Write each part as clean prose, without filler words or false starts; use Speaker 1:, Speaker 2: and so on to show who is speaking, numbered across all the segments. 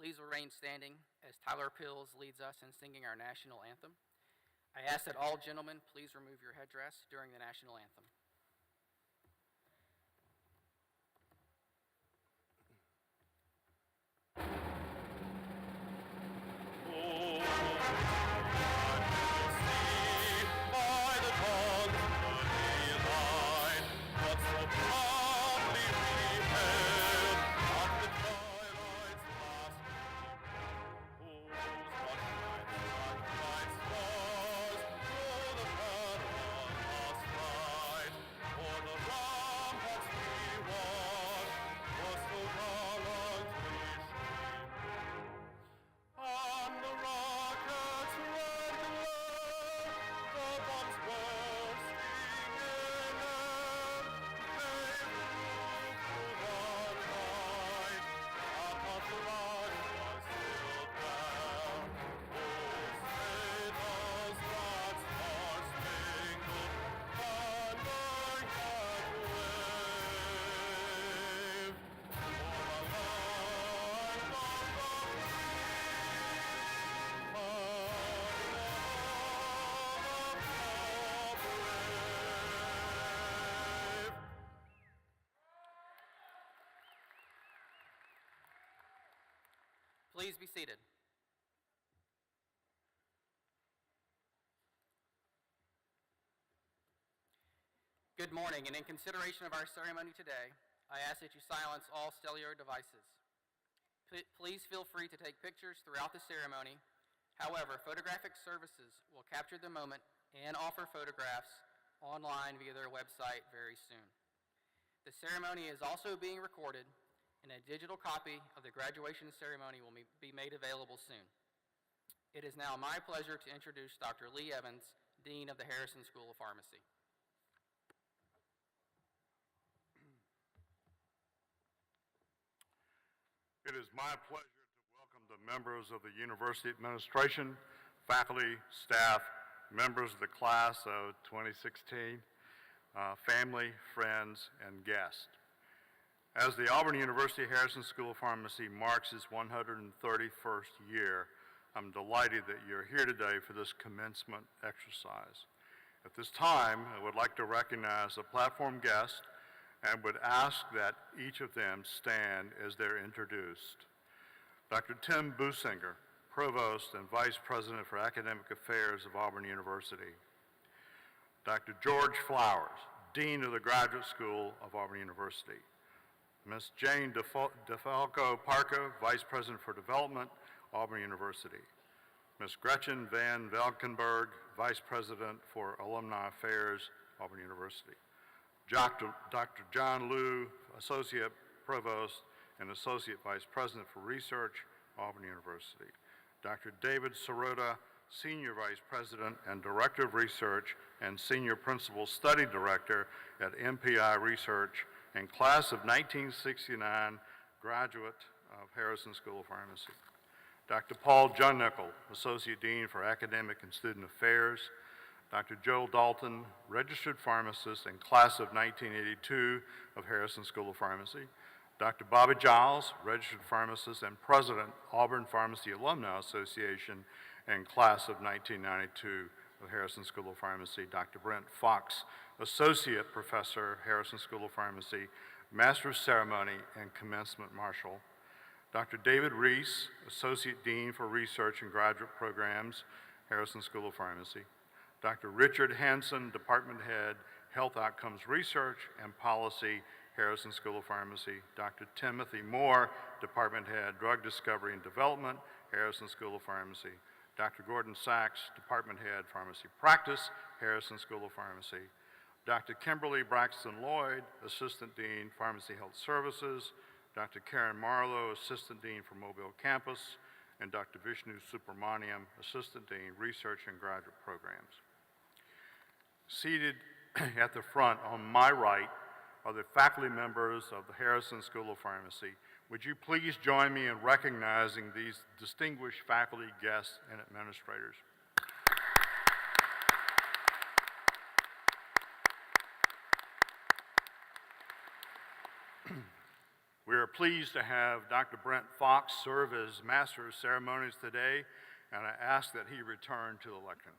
Speaker 1: Please remain standing as Tyler Pills leads us in singing our national anthem. I ask that all gentlemen please remove your headdress during the national anthem. Please be seated. Good morning, and in consideration of our ceremony today, I ask that you silence all cellular devices. Please feel free to take pictures throughout the ceremony. However, photographic services will capture the moment and offer photographs online via their website very soon. The ceremony is also being recorded, and a digital copy of the graduation ceremony will be made available soon. It is now my pleasure to introduce Dr. Lee Evans, Dean of the Harrison School of Pharmacy.
Speaker 2: It is my pleasure to welcome the members of the University Administration, faculty, staff, members of the class of 2016, family, friends, and guests. As the Auburn University Harrison School of Pharmacy marks its 131st year, I'm delighted that you're here today for this commencement exercise. At this time, I would like to recognize the platform guests and would ask that each of them stand as they're introduced. Dr. Tim Businger, Provost and Vice President for Academic Affairs of Auburn University. Dr. George Flowers, Dean of the Graduate School of Auburn University. Ms. Jane DeFalco Parker, Vice President for Development, Auburn University. Ms. Gretchen Van Valkenburg, Vice President for Alumni Affairs, Auburn University. Dr. John Liu, Associate Provost and Associate Vice President for Research, Auburn University. Dr. David Sirota, Senior Vice President and Director of Research and Senior Principal Study Director at MPI Research, and class of 1969 graduate of Harrison School of Pharmacy. Dr. Paul Junnickel, Associate Dean for Academic and Student Affairs. Dr. Joel Dalton, Registered Pharmacist and class of 1982 of Harrison School of Pharmacy. Dr. Bobby Giles, Registered Pharmacist and President, Auburn Pharmacy Alumni Association and class of 1992 of Harrison School of Pharmacy. Dr. Brent Fox, Associate Professor, Harrison School of Pharmacy, Master of Ceremony and Commencement Marshal. Dr. David Reese, Associate Dean for Research and Graduate Programs, Harrison School of Pharmacy. Dr. Richard Hansen, Department Head, Health Outcomes Research and Policy, Harrison School of Pharmacy. Dr. Timothy Moore, Department Head, Drug Discovery and Development, Harrison School of Pharmacy. Dr. Gordon Sachs, Department Head, Pharmacy Practice, Harrison School of Pharmacy. Dr. Kimberly Braxton Lloyd, Assistant Dean, Pharmacy Health Services. Dr. Karen Marlowe, Assistant Dean for Mobile Campus. And Dr. Vishnu Subramaniam, Assistant Dean, Research and Graduate Programs. Seated at the front on my right are the faculty members of the Harrison School of Pharmacy. Would you please join me in recognizing these distinguished faculty, guests, and administrators? We are pleased to have Dr. Brent Fox serve as Master of Ceremonies today, and I ask that he return to the lectern.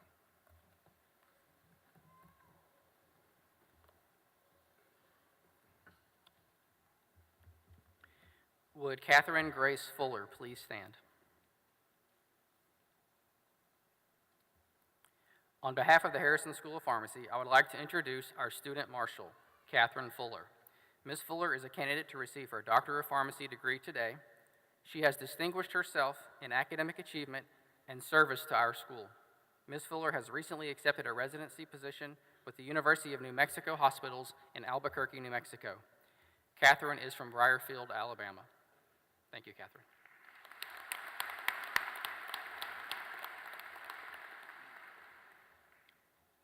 Speaker 1: Would Catherine Grace Fuller please stand? On behalf of the Harrison School of Pharmacy, I would like to introduce our student marshal, Catherine Fuller. Ms. Fuller is a candidate to receive her Doctor of Pharmacy degree today. She has distinguished herself in academic achievement and service to our school. Ms. Fuller has recently accepted a residency position with the University of New Mexico Hospitals in Albuquerque, New Mexico. Catherine is from Briarfield, Alabama. Thank you, Catherine.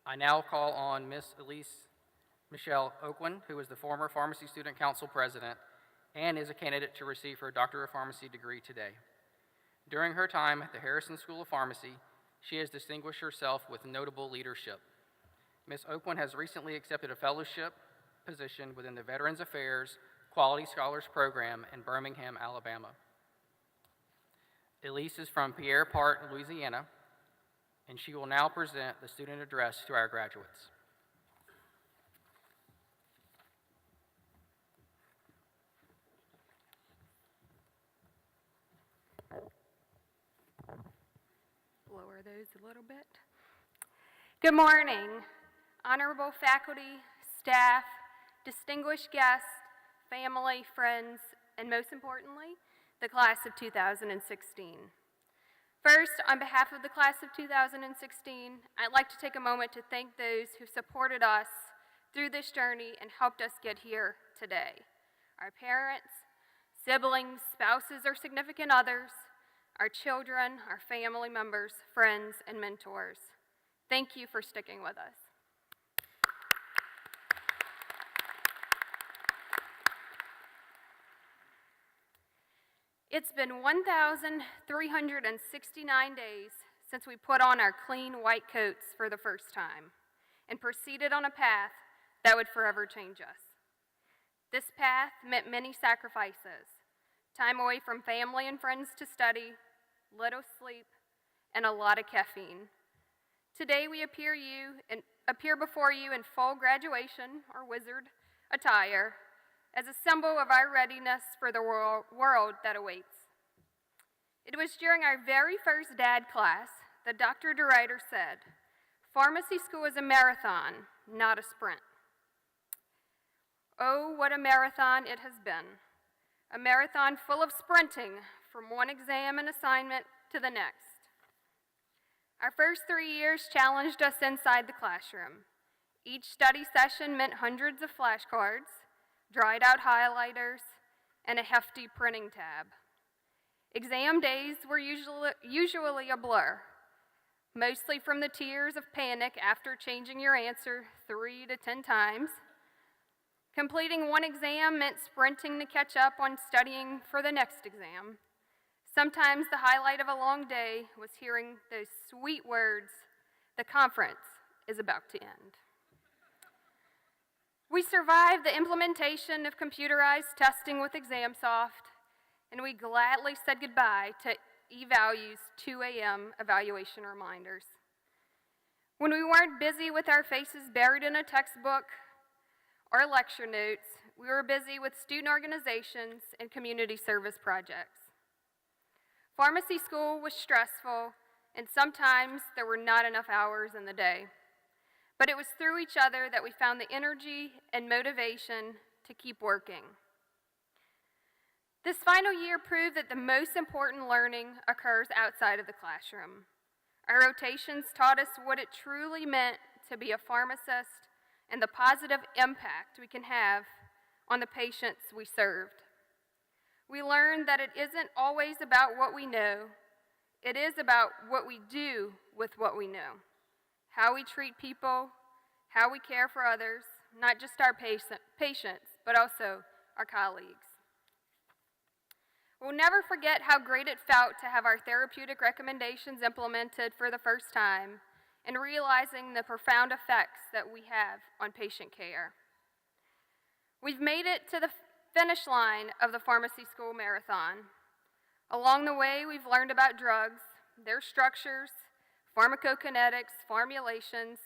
Speaker 1: I now call on Ms. Elise Michelle Oakland, who is the former Pharmacy Student Council President and is a candidate to receive her Doctor of Pharmacy degree today. During her time at the Harrison School of Pharmacy, she has distinguished herself with notable leadership. Ms. Oakland has recently accepted a fellowship position within the Veterans Affairs Quality Scholars Program in Birmingham, Alabama. Elise is from Pierre Part, Louisiana, and she will now present the student address to our graduates.
Speaker 3: Lower those a little bit. Good morning, honorable faculty, staff, distinguished guests, family, friends, and most importantly, the class of 2016. First, on behalf of the class of 2016, I'd like to take a moment to thank those who supported us through this journey and helped us get here today. Our parents, siblings, spouses, or significant others, our children, our family members, friends, and mentors. Thank you for sticking with us. It's been 1,369 days since we put on our clean white coats for the first time and proceeded on a path that would forever change us. This path meant many sacrifices, time away from family and friends to study, little sleep, and a lot of caffeine. Today we appear before you in full graduation or wizard attire as a symbol of our readiness for the world that awaits. It was during our very first DAD class that Dr. DeRuyter said, "Pharmacy school is a marathon, not a sprint." Oh, what a marathon it has been. A marathon full of sprinting from one exam and assignment to the next. Our first 3 years challenged us inside the classroom. Each study session meant hundreds of flashcards, dried out highlighters, and a hefty printing tab. Exam days were usually a blur, mostly from the tears of panic after changing your answer 3 to 10 times. Completing one exam meant sprinting to catch up on studying for the next exam. Sometimes the highlight of a long day was hearing those sweet words, "The conference is about to end." We survived the implementation of computerized testing with ExamSoft, and we gladly said goodbye to eValue's 2 a.m. evaluation reminders. When we weren't busy with our faces buried in a textbook or lecture notes, we were busy with student organizations and community service projects. Pharmacy school was stressful, and sometimes there were not enough hours in the day. But it was through each other that we found the energy and motivation to keep working. This final year proved that the most important learning occurs outside of the classroom. Our rotations taught us what it truly meant to be a pharmacist and the positive impact we can have on the patients we served. We learned that it isn't always about what we know. It is about what we do with what we know. How we treat people, how we care for others, not just our patients, but also our colleagues. We'll never forget how great it felt to have our therapeutic recommendations implemented for the first time and realizing the profound effects that we have on patient care. We've made it to the finish line of the pharmacy school marathon. Along the way, we've learned about drugs, their structures, pharmacokinetics, formulations,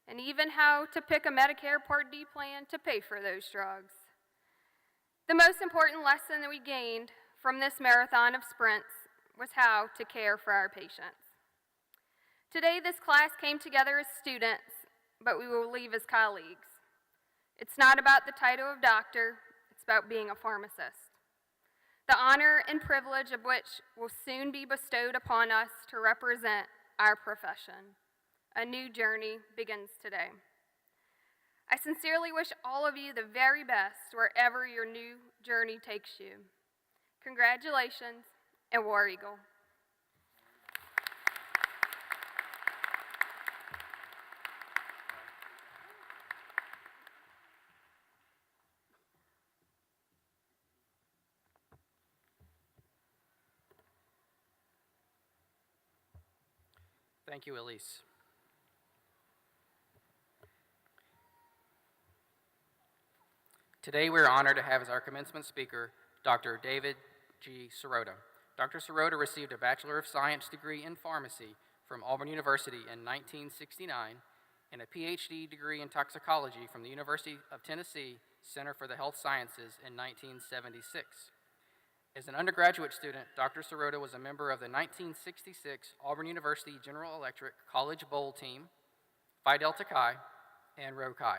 Speaker 3: and even how to pick a Medicare Part D plan to pay for those drugs. The most important lesson that we gained from this marathon of sprints was how to care for our patients. Today, this class came together as students, but we will leave as colleagues. It's not about the title of doctor, it's about being a pharmacist. The honor and privilege of which will soon be bestowed upon us to represent our profession. A new journey begins today. I sincerely wish all of you the very best wherever your new journey takes you. Congratulations, and War Eagle.
Speaker 1: Thank you, Elise. Today, we are honored to have as our commencement speaker, Dr. David G. Sirota. Dr. Sirota received a Bachelor of Science degree in pharmacy from Auburn University in 1969 and a PhD degree in toxicology from the University of Tennessee Center for the Health Sciences in 1976. As an undergraduate student, Dr. Sirota was a member of the 1966 Auburn University General Electric College Bowl team, Phi Delta Chi, and Rho Chi.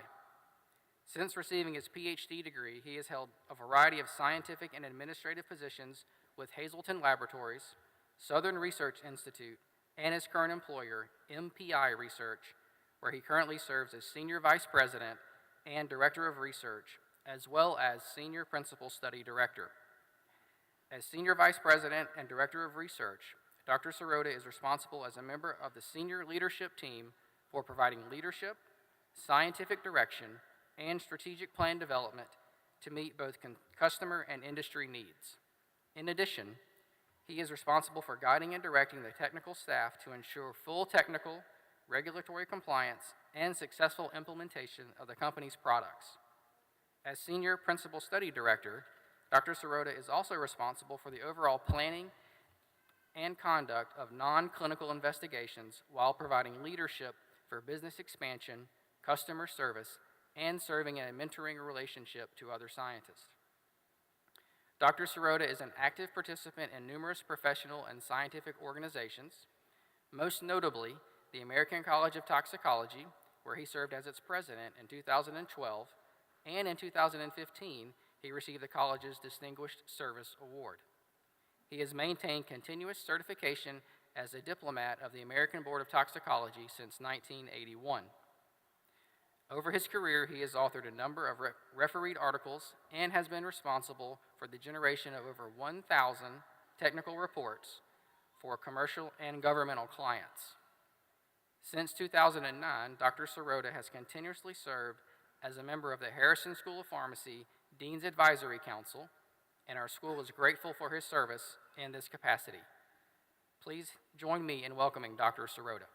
Speaker 1: Since receiving his PhD degree, he has held a variety of scientific and administrative positions with Hazleton Laboratories, Southern Research Institute, and his current employer, MPI Research, where he currently serves as Senior Vice President and Director of Research, as well as Senior Principal Study Director. As Senior Vice President and Director of Research, Dr. Sirota is responsible as a member of the senior leadership team for providing leadership, scientific direction, and strategic plan development to meet both customer and industry needs. In addition, he is responsible for guiding and directing the technical staff to ensure full technical, regulatory compliance, and successful implementation of the company's products. As Senior Principal Study Director, Dr. Sirota is also responsible for the overall planning and conduct of non-clinical investigations while providing leadership for business expansion, customer service, and serving in a mentoring relationship to other scientists. Dr. Sirota is an active participant in numerous professional and scientific organizations, most notably the American College of Toxicology, where he served as its president in 2012, and in 2015, he received the college's Distinguished Service Award. He has maintained continuous certification as a diplomat of the American Board of Toxicology since 1981. Over his career, he has authored a number of refereed articles and has been responsible for the generation of over 1,000 technical reports for commercial and governmental clients. Since 2009, Dr. Sirota has continuously served as a member of the Harrison School of Pharmacy Dean's Advisory Council, and our school is grateful for his service in this capacity. Please join me in welcoming Dr. Sirota.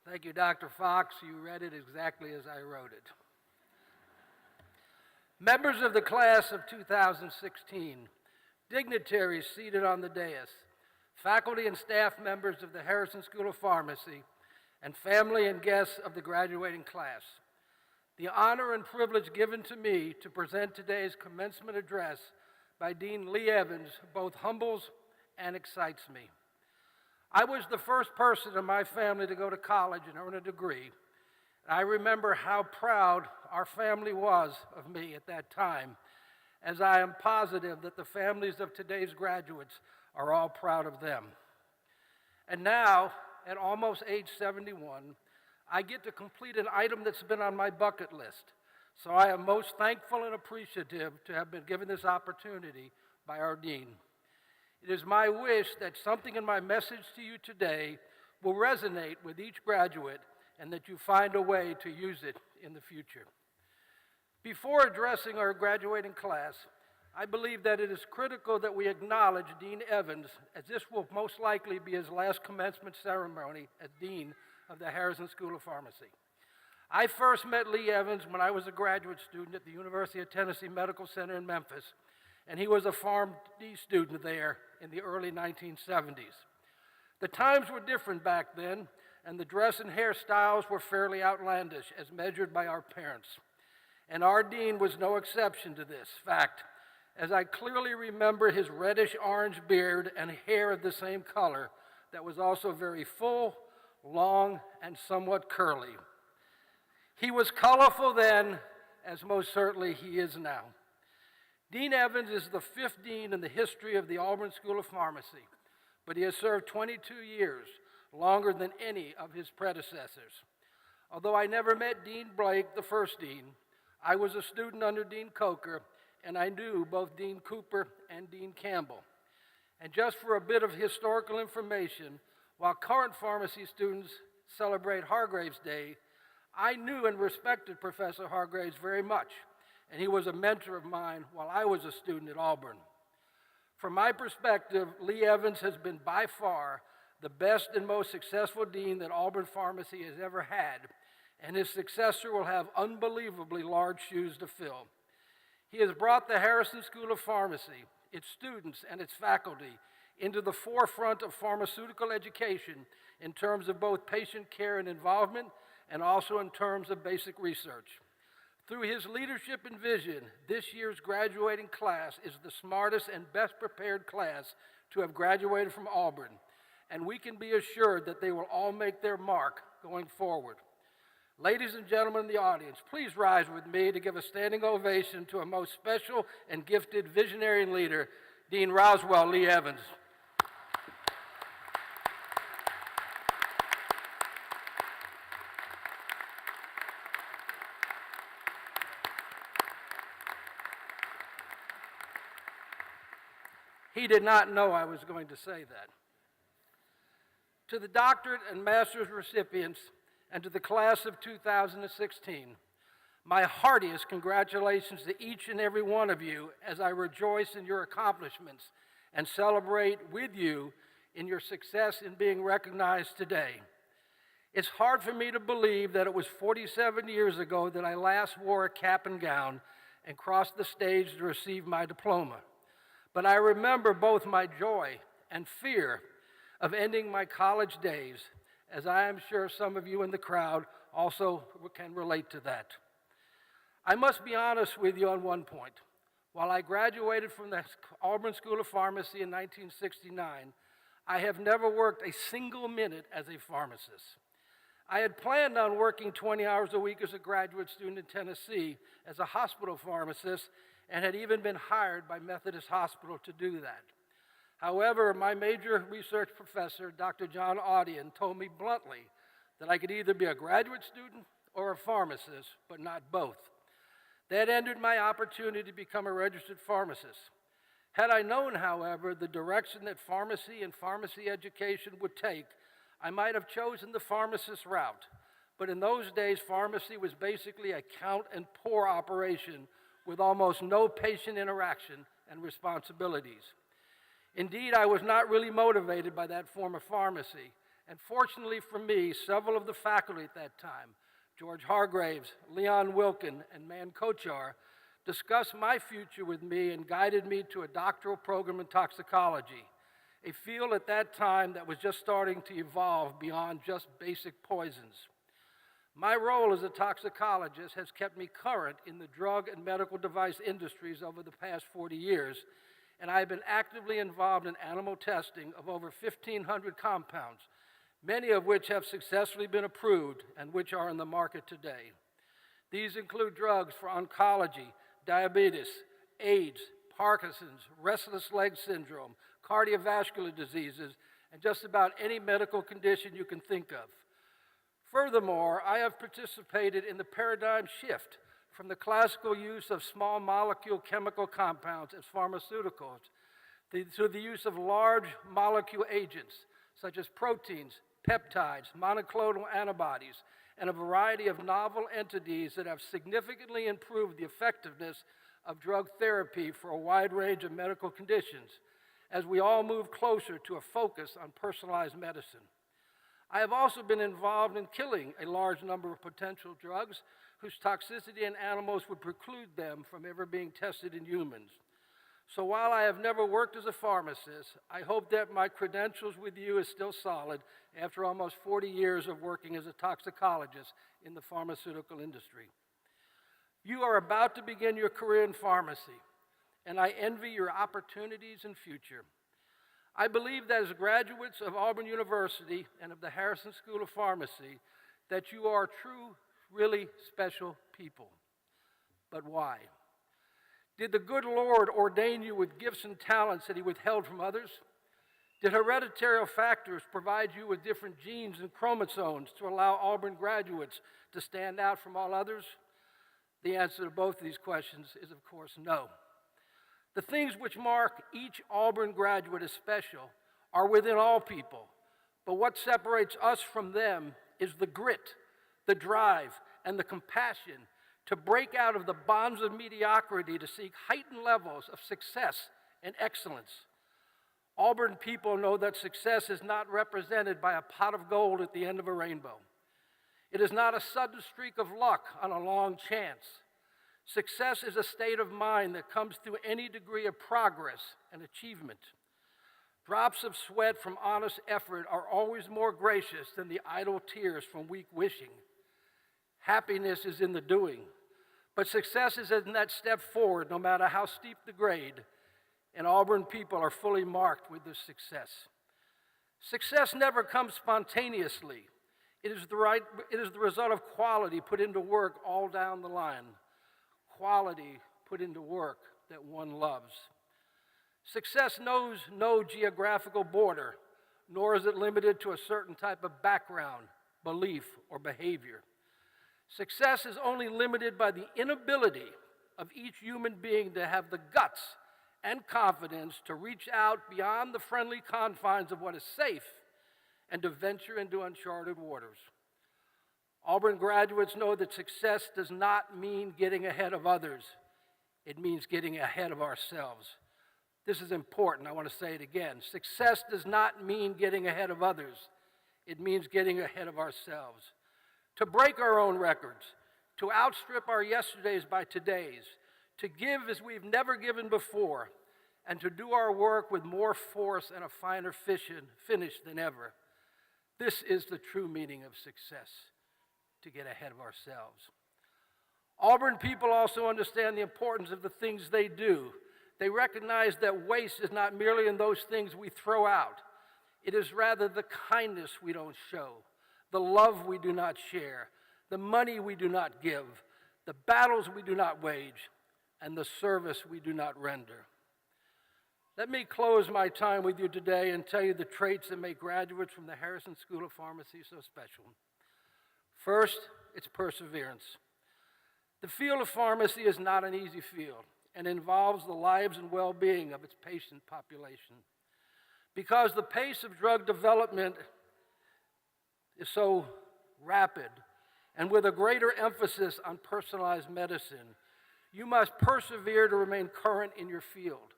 Speaker 4: Thank you, Dr. Fox. You read it exactly as I wrote it. Members of the class of 2016, dignitaries seated on the dais, faculty and staff members of the Harrison School of Pharmacy, and family and guests of the graduating class. The honor and privilege given to me to present today's commencement address by Dean Lee Evans both humbles and excites me. I was the first person in my family to go to college and earn a degree. I remember how proud our family was of me at that time, as I am positive that the families of today's graduates are all proud of them. And now, at almost age 71, I get to complete an item that's been on my bucket list. So I am most thankful and appreciative to have been given this opportunity by our dean. It is my wish that something in my message to you today will resonate with each graduate and that you find a way to use it in the future. Before addressing our graduating class, I believe that it is critical that we acknowledge Dean Evans, as this will most likely be his last commencement ceremony as Dean of the Harrison School of Pharmacy. I first met Lee Evans when I was a graduate student at the University of Tennessee Medical Center in Memphis, and he was a PharmD student there in the early 1970s. The times were different back then, and the dress and hairstyles were fairly outlandish as measured by our parents. And our dean was no exception to this fact, as I clearly remember his reddish-orange beard and hair of the same color that was also very full, long, and somewhat curly. He was colorful then, as most certainly he is now. Dean Evans is the 5th dean in the history of the Auburn School of Pharmacy, but he has served 22 years, longer than any of his predecessors. Although I never met Dean Blake, the first dean, I was a student under Dean Coker, and I knew both Dean Cooper and Dean Campbell. And just for a bit of historical information, while current pharmacy students celebrate Hargraves Day, I knew and respected Professor Hargraves very much, and he was a mentor of mine while I was a student at Auburn. From my perspective, Lee Evans has been by far the best and most successful dean that Auburn Pharmacy has ever had, and his successor will have unbelievably large shoes to fill. He has brought the Harrison School of Pharmacy, its students, and its faculty into the forefront of pharmaceutical education in terms of both patient care and involvement, and also in terms of basic research. Through his leadership and vision, this year's graduating class is the smartest and best prepared class to have graduated from Auburn, and we can be assured that they will all make their mark going forward. Ladies and gentlemen in the audience, please rise with me to give a standing ovation to a most special and gifted visionary and leader, Dean Roswell Lee Evans. He did not know I was going to say that. To the doctorate and master's recipients, and to the class of 2016, my heartiest congratulations to each and every one of you as I rejoice in your accomplishments and celebrate with you in your success in being recognized today. It's hard for me to believe that it was 47 years ago that I last wore a cap and gown and crossed the stage to receive my diploma. But I remember both my joy and fear of ending my college days, as I am sure some of you in the crowd also can relate to that. I must be honest with you on one point. While I graduated from the Auburn School of Pharmacy in 1969, I have never worked a single minute as a pharmacist. I had planned on working 20 hours a week as a graduate student in Tennessee as a hospital pharmacist, and had even been hired by Methodist Hospital to do that. However, my major research professor, Dr. John Audion, told me bluntly that I could either be a graduate student or a pharmacist, but not both. That ended my opportunity to become a registered pharmacist. Had I known, however, the direction that pharmacy and pharmacy education would take, I might have chosen the pharmacist route. But in those days, pharmacy was basically a count and pour operation with almost no patient interaction and responsibilities. Indeed, I was not really motivated by that form of pharmacy, and fortunately for me, several of the faculty at that time, George Hargraves, Leon Wilkin, and Man Kochar, discussed my future with me and guided me to a doctoral program in toxicology, a field at that time that was just starting to evolve beyond just basic poisons. My role as a toxicologist has kept me current in the drug and medical device industries over the past 40 years, and I have been actively involved in animal testing of over 1,500 compounds, many of which have successfully been approved and which are in the market today. These include drugs for oncology, diabetes, AIDS, Parkinson's, restless leg syndrome, cardiovascular diseases, and just about any medical condition you can think of. Furthermore, I have participated in the paradigm shift from the classical use of small molecule chemical compounds as pharmaceuticals to the use of large molecule agents such as proteins, peptides, monoclonal antibodies, and a variety of novel entities that have significantly improved the effectiveness of drug therapy for a wide range of medical conditions as we all move closer to a focus on personalized medicine. I have also been involved in killing a large number of potential drugs whose toxicity in animals would preclude them from ever being tested in humans. So while I have never worked as a pharmacist, I hope that my credentials with you is still solid after almost 40 years of working as a toxicologist in the pharmaceutical industry. You are about to begin your career in pharmacy, and I envy your opportunities and future. I believe that as graduates of Auburn University and of the Harrison School of Pharmacy, that you are true, really special people. But why? Did the good Lord ordain you with gifts and talents that he withheld from others? Did hereditary factors provide you with different genes and chromosomes to allow Auburn graduates to stand out from all others? The answer to both of these questions is, of course, no. The things which mark each Auburn graduate as special are within all people, but what separates us from them is the grit, the drive, and the compassion to break out of the bonds of mediocrity to seek heightened levels of success and excellence. Auburn people know that success is not represented by a pot of gold at the end of a rainbow. It is not a sudden streak of luck on a long chance. Success is a state of mind that comes through any degree of progress and achievement. Drops of sweat from honest effort are always more gracious than the idle tears from weak wishing. Happiness is in the doing, but success is in that step forward, no matter how steep the grade, and Auburn people are fully marked with this success. Success never comes spontaneously. It is the result of quality put into work all down the line. Quality put into work that one loves. Success knows no geographical border, nor is it limited to a certain type of background, belief, or behavior. Success is only limited by the inability of each human being to have the guts and confidence to reach out beyond the friendly confines of what is safe and to venture into uncharted waters. Auburn graduates know that success does not mean getting ahead of others. It means getting ahead of ourselves. This is important. I want to say it again. Success does not mean getting ahead of others. It means getting ahead of ourselves. To break our own records, to outstrip our yesterdays by todays, to give as we've never given before, and to do our work with more force and a finer finish than ever. This is the true meaning of success, to get ahead of ourselves. Auburn people also understand the importance of the things they do. They recognize that waste is not merely in those things we throw out. It is rather the kindness we don't show, the love we do not share, the money we do not give, the battles we do not wage, and the service we do not render. Let me close my time with you today and tell you the traits that make graduates from the Harrison School of Pharmacy so special. First, it's perseverance. The field of pharmacy is not an easy field and involves the lives and well-being of its patient population. Because the pace of drug development is so rapid, and with a greater emphasis on personalized medicine, you must persevere to remain current in your field.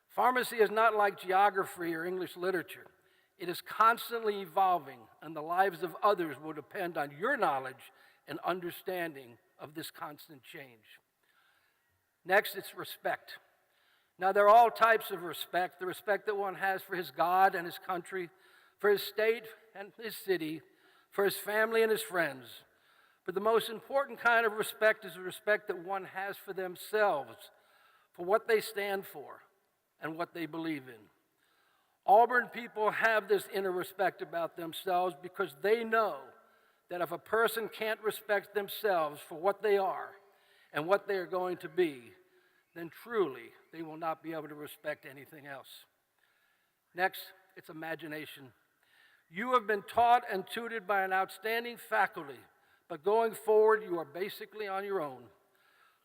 Speaker 4: Pharmacy is not like geography or English literature. It is constantly evolving, and the lives of others will depend on your knowledge and understanding of this constant change. Next, it's respect. Now, there are all types of respect, the respect that one has for his God and his country, for his state and his city, for his family and his friends. But the most important kind of respect is the respect that one has for themselves, for what they stand for and what they believe in. Auburn people have this inner respect about themselves because they know that if a person can't respect themselves for what they are and what they are going to be, then truly they will not be able to respect anything else. Next, it's imagination. You have been taught and tutored by an outstanding faculty, but going forward, you are basically on your own.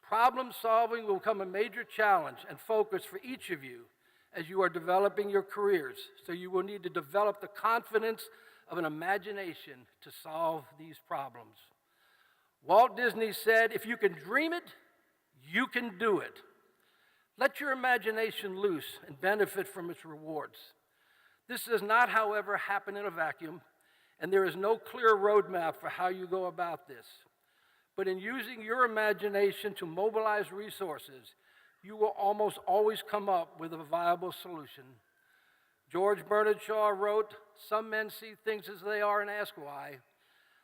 Speaker 4: Problem solving will become a major challenge and focus for each of you as you are developing your careers, so you will need to develop the confidence of an imagination to solve these problems. Walt Disney said, "If you can dream it, you can do it." Let your imagination loose and benefit from its rewards. This does not, however, happen in a vacuum, and there is no clear roadmap for how you go about this. But in using your imagination to mobilize resources, you will almost always come up with a viable solution. George Bernard Shaw wrote, "Some men see things as they are and ask why.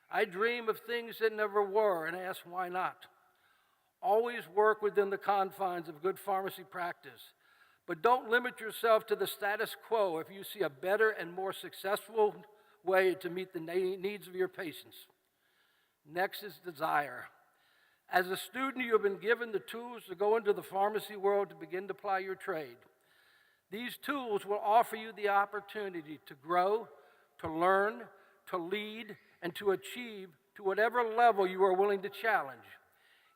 Speaker 4: I dream of things that never were and ask why not." Always work within the confines of good pharmacy practice, but don't limit yourself to the status quo if you see a better and more successful way to meet the needs of your patients. Next is desire. As a student, you have been given the tools to go into the pharmacy world to begin to ply your trade. These tools will offer you the opportunity to grow, to learn, to lead, and to achieve to whatever level you are willing to challenge.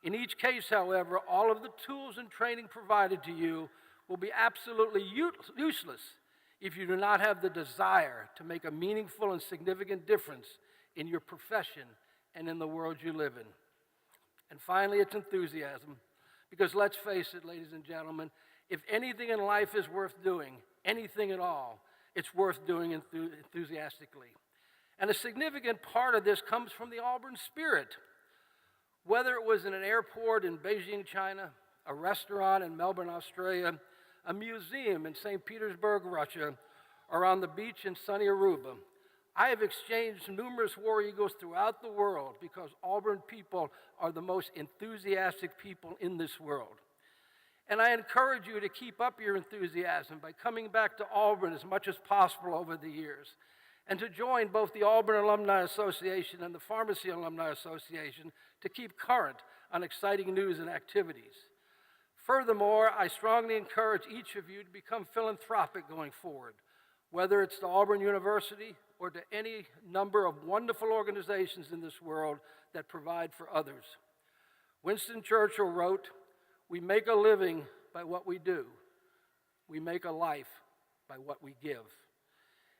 Speaker 4: In each case, however, all of the tools and training provided to you will be absolutely useless if you do not have the desire to make a meaningful and significant difference in your profession and in the world you live in. And finally, it's enthusiasm. Because let's face it, ladies and gentlemen, if anything in life is worth doing, anything at all, it's worth doing enthusiastically. And a significant part of this comes from the Auburn spirit. Whether it was in an airport in Beijing, China, a restaurant in Melbourne, Australia, a museum in St. Petersburg, Russia, or on the beach in sunny Aruba, I have exchanged numerous war eagles throughout the world because Auburn people are the most enthusiastic people in this world. And I encourage you to keep up your enthusiasm by coming back to Auburn as much as possible over the years, and to join both the Auburn Alumni Association and the Pharmacy Alumni Association to keep current on exciting news and activities. Furthermore, I strongly encourage each of you to become philanthropic going forward, whether it's to Auburn University or to any number of wonderful organizations in this world that provide for others. Winston Churchill wrote, "We make a living by what we do. We make a life by what we give."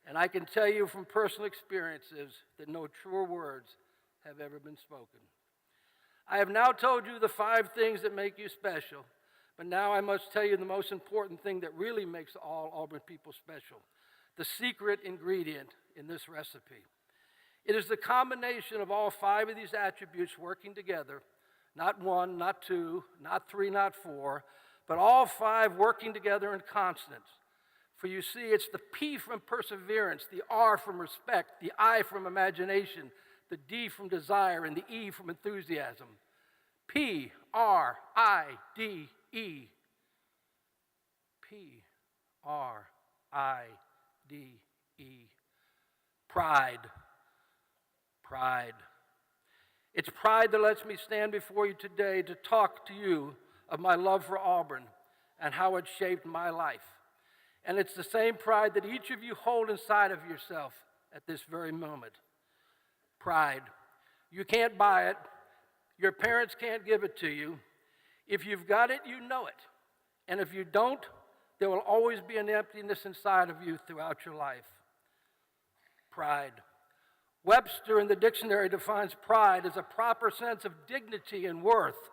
Speaker 4: And I can tell you from personal experiences that no truer words have ever been spoken. I have now told you the 5 things that make you special, but now I must tell you the most important thing that really makes all Auburn people special, the secret ingredient in this recipe. It is the combination of all 5 of these attributes working together, not 1, not 2, not 3, not 4, but all 5 working together in constant. For you see, it's the P from perseverance, the R from respect, the I from imagination, the D from desire, and the E from enthusiasm. P-R-I-D-E. P-R-I-D-E. Pride. Pride. It's pride that lets me stand before you today to talk to you of my love for Auburn and how it shaped my life. And it's the same pride that each of you hold inside of yourself at this very moment. Pride. You can't buy it. Your parents can't give it to you. If you've got it, you know it. And if you don't, there will always be an emptiness inside of you throughout your life. Pride. Webster in the dictionary defines pride as a proper sense of dignity and worth,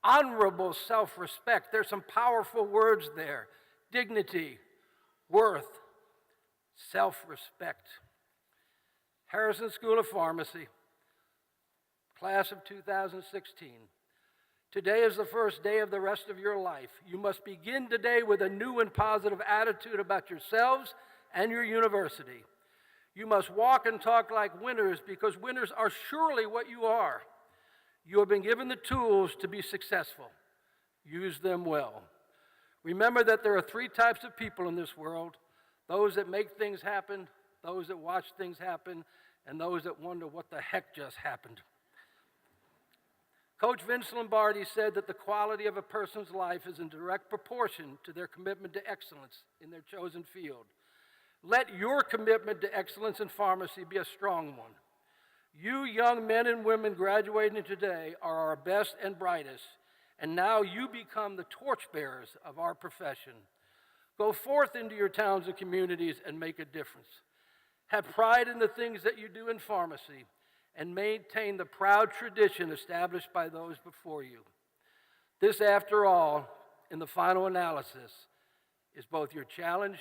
Speaker 4: honorable self-respect. There's some powerful words there. Dignity, worth, self-respect. Harrison School of Pharmacy, class of 2016. Today is the first day of the rest of your life. You must begin today with a new and positive attitude about yourselves and your university. You must walk and talk like winners because winners are surely what you are. You have been given the tools to be successful. Use them well. Remember that there are 3 types of people in this world: those that make things happen, those that watch things happen, and those that wonder what the heck just happened. Coach Vince Lombardi said that the quality of a person's life is in direct proportion to their commitment to excellence in their chosen field. Let your commitment to excellence in pharmacy be a strong one. You young men and women graduating today are our best and brightest, and now you become the torchbearers of our profession. Go forth into your towns and communities and make a difference. Have pride in the things that you do in pharmacy, and maintain the proud tradition established by those before you. This, after all, in the final analysis is both your challenge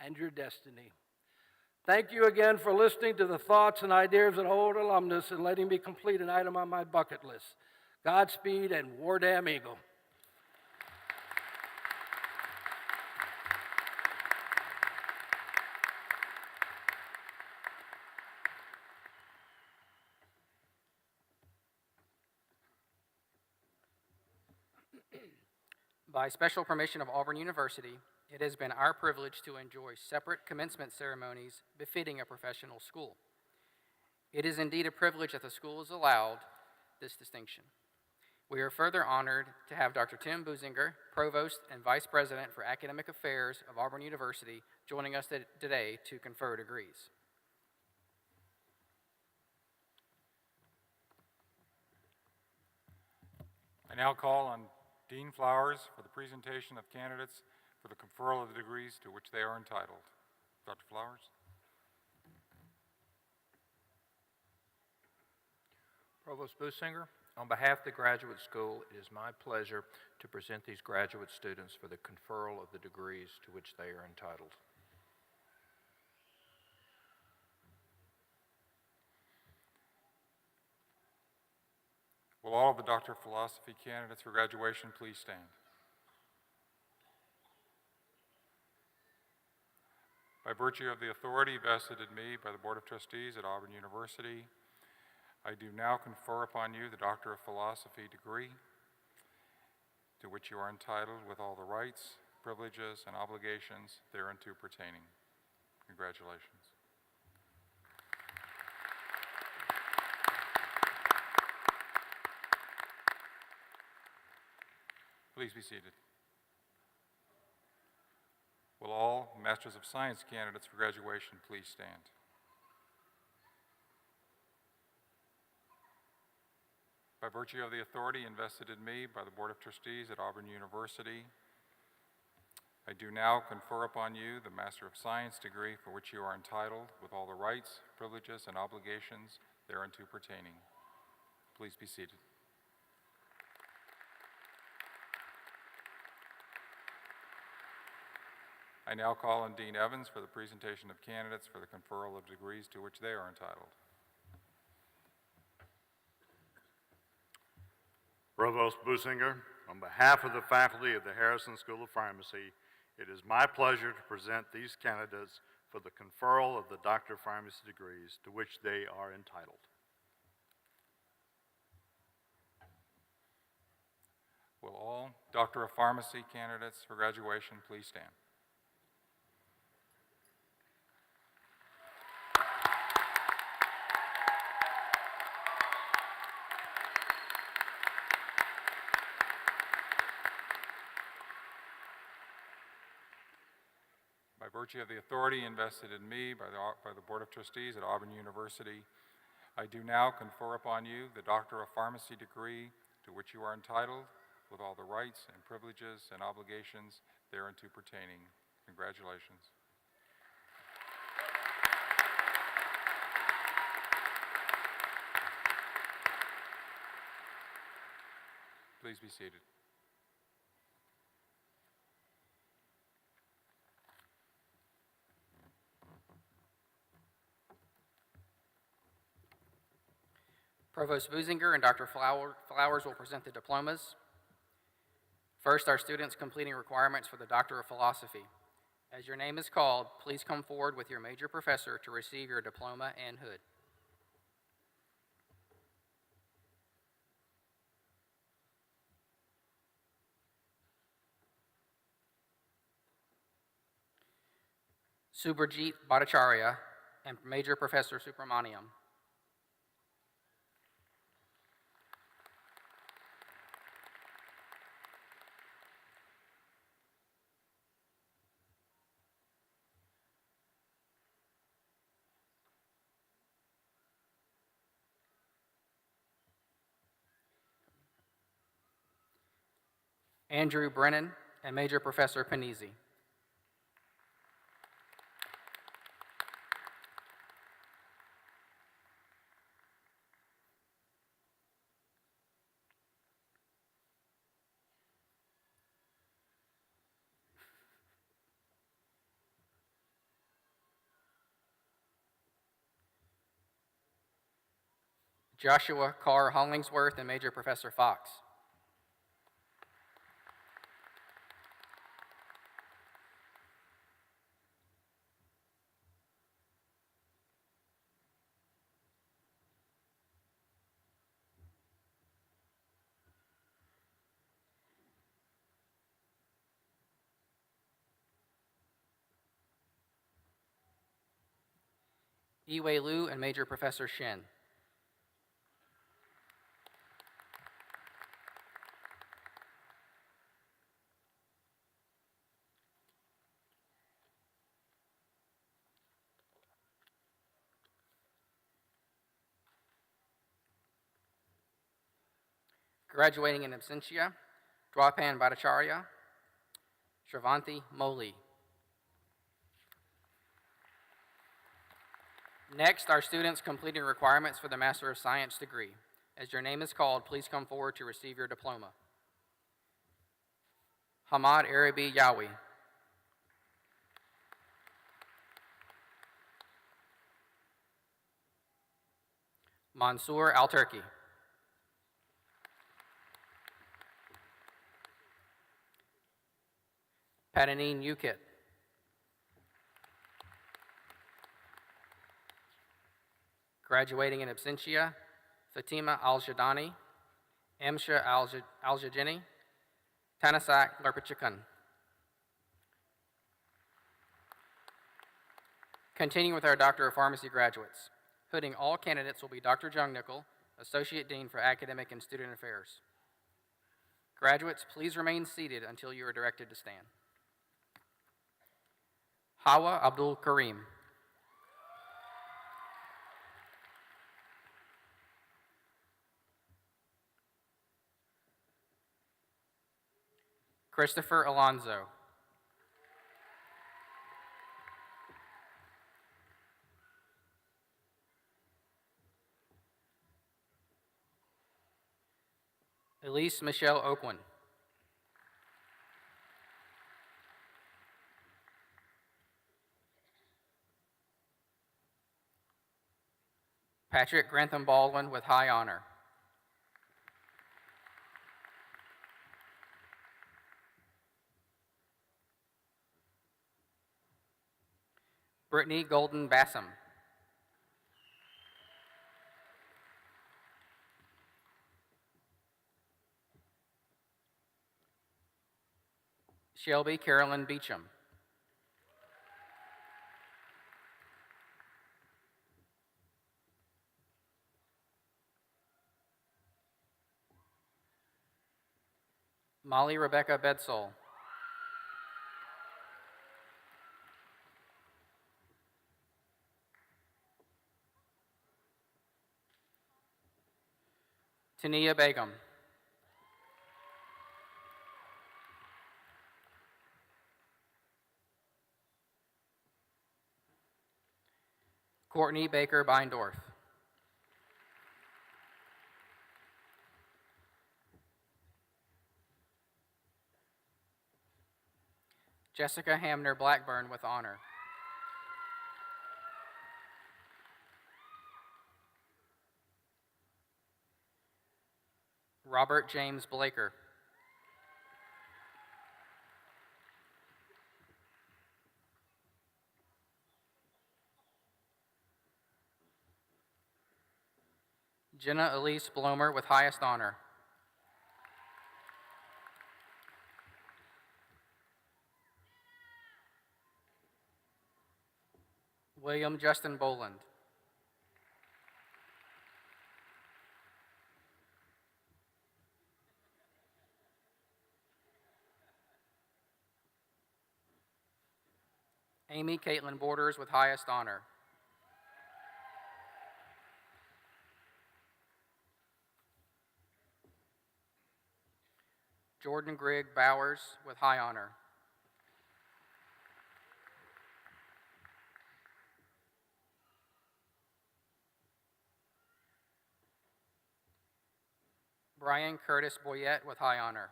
Speaker 4: and your destiny. Thank you again for listening to the thoughts and ideas of an old alumnus and letting me complete an item on my bucket list. Godspeed and War Damn Eagle.
Speaker 1: By special permission of Auburn University, it has been our privilege to enjoy separate commencement ceremonies befitting a professional school. It is indeed a privilege that the school has allowed this distinction. We are further honored to have Dr. Tim Businger, Provost and Vice President for Academic Affairs of Auburn University, joining us today to confer degrees.
Speaker 5: I now call on Dean Flowers for the presentation of candidates for the conferral of the degrees to which they are entitled. Dr. Flowers.
Speaker 6: Provost Businger, on behalf of the Graduate School, it is my pleasure to present these graduate students for the conferral of the degrees to which they are entitled.
Speaker 5: Will all of the Doctor of Philosophy candidates for graduation please stand? By virtue of the authority vested in me by the Board of Trustees at Auburn University, I do now confer upon you the Doctor of Philosophy degree to which you are entitled with all the rights, privileges, and obligations thereunto pertaining. Congratulations. Please be seated. Will all Masters of Science candidates for graduation please stand? By virtue of the authority invested in me by the Board of Trustees at Auburn University, I do now confer upon you the Master of Science degree for which you are entitled with all the rights, privileges, and obligations thereunto pertaining. Please be seated. I now call on Dean Evans for the presentation of candidates for the conferral of degrees to which they are entitled.
Speaker 2: Provost Businger, on behalf of the faculty of the Harrison School of Pharmacy, it is my pleasure to present these candidates for the conferral of the Doctor of Pharmacy degrees to which they are entitled.
Speaker 5: Will all Doctor of Pharmacy candidates for graduation please stand? By virtue of the authority invested in me by the Board of Trustees at Auburn University, I do now confer upon you the Doctor of Pharmacy degree to which you are entitled with all the rights and privileges and obligations thereunto pertaining. Congratulations. Please be seated.
Speaker 1: Provost Businger and Dr. Flowers will present the diplomas. First, our students completing requirements for the Doctor of Philosophy. As your name is called, please come forward with your major professor to receive your diploma and hood. Subhrajit Bhattacharya and Major Professor Subramaniam. Andrew Brennan and Major Professor Panizzi. Joshua Carr Hollingsworth and Major Professor Fox. Yiwei Liu and Major Professor Shin. Graduating in absentia, Dwapan Bhattacharya, Shravanti Moli. Next, our students completing requirements for the Master of Science degree. As your name is called, please come forward to receive your diploma. Hamad Arabi Yawi. Mansoor Al-Turki. Patanine Ukit. Graduating in absentia, Fatima Al-Jadani, Amsha Al-Jajini, Tanasak Larpachakan. Continuing with our Doctor of Pharmacy graduates. Hooding all candidates will be Dr. Jung Nickel, Associate Dean for Academic and Student Affairs. Graduates, please remain seated until you are directed to stand. Hawa Abdul Karim. Christopher Alonzo. Elise Michelle Oakwan. Patrick Grantham Baldwin with high honor. Brittany Golden Bassam. Shelby Carolyn Beecham. Molly Rebecca Bedsole. Tania Begum. Courtney Baker Beindorf. Jessica Hamner Blackburn with honor. Robert James Blaker. Jenna Elise Blomer with highest honor. William Justin Boland. Amy Caitlin Borders with highest honor. Jordan Grigg Bowers with high honor. Brian Curtis Boyette with high honor.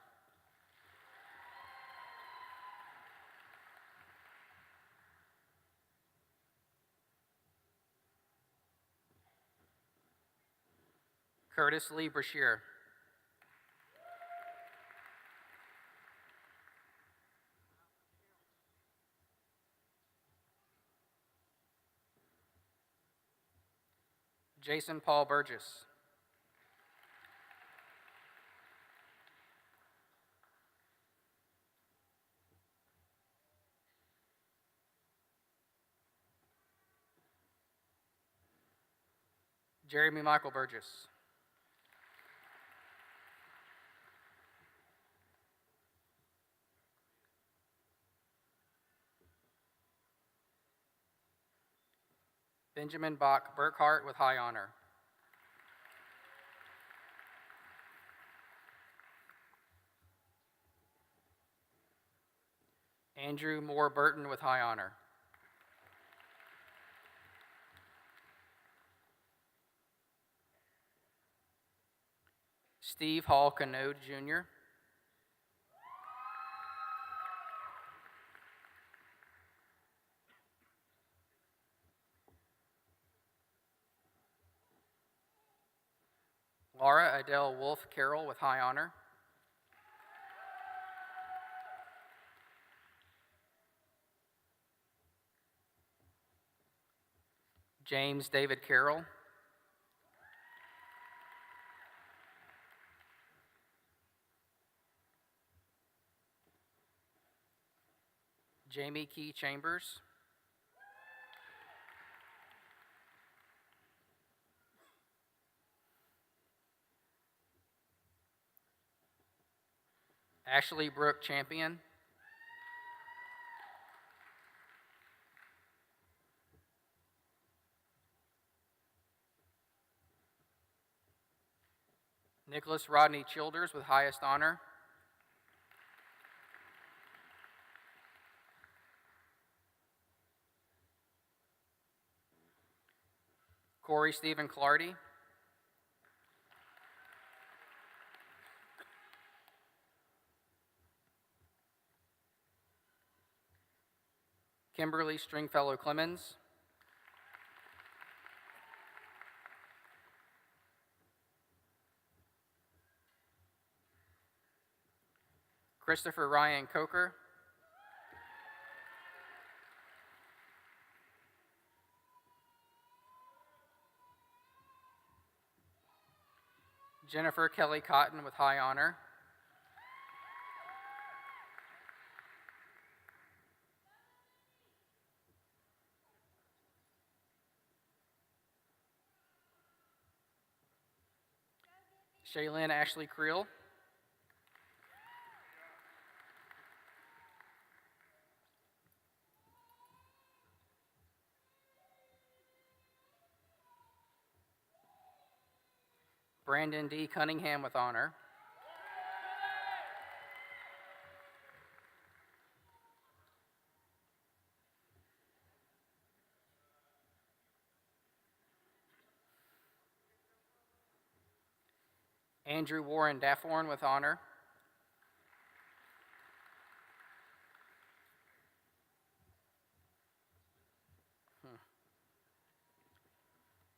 Speaker 1: Curtis Lee Brashear. Jason Paul Burgess. Jeremy Michael Burgess. Benjamin Bach Burkhart with high honor. Andrew Moore Burton with high honor. Steve Hall Canode, Jr. Laura Adele Wolf Carroll with high honor. James David Carroll. Jamie Key Chambers. Ashley Brooke Champion. Nicholas Rodney Childers with highest honor. Corey Stephen Clardy. Kimberly Stringfellow Clemens. Christopher Ryan Coker. Jennifer Kelly Cotton with high honor. Shaylin Ashley Creel. Brandon D. Cunningham with honor. Andrew Warren Dafforn with honor.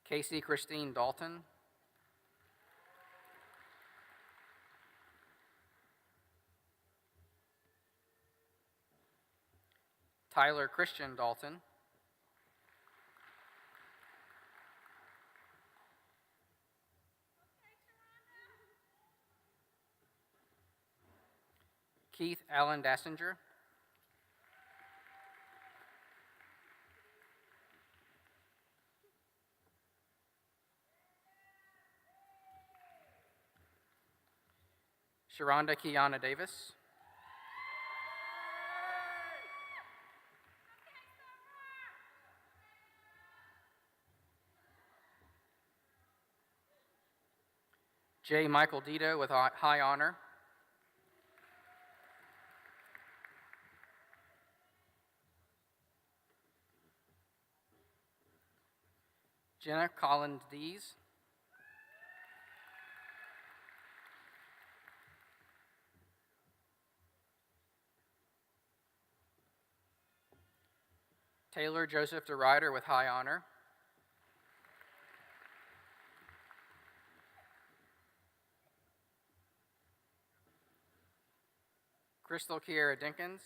Speaker 1: Casey Christine Dalton. Tyler Christian Dalton. Keith Allen Dassinger. Sharonda Kiana Davis. J. Michael Dito with high honor. Jenna Collins Dees. Taylor Joseph DeRider with high honor. Crystal Kiera Dinkins,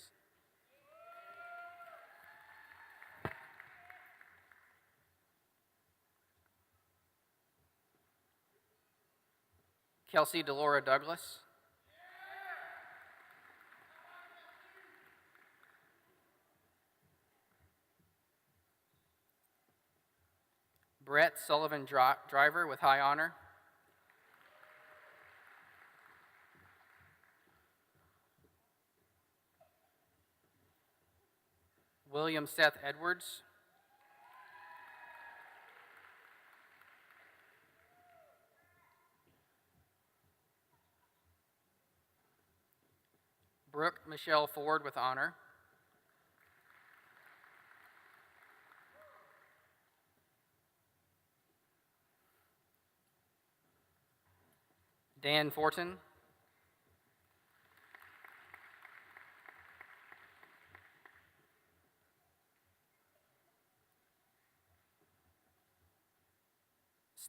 Speaker 1: Kelsey Delora Douglas, Brett Sullivan Driver with high honor, William Seth Edwards, Brooke Michelle Ford with honor, Dan Fortin,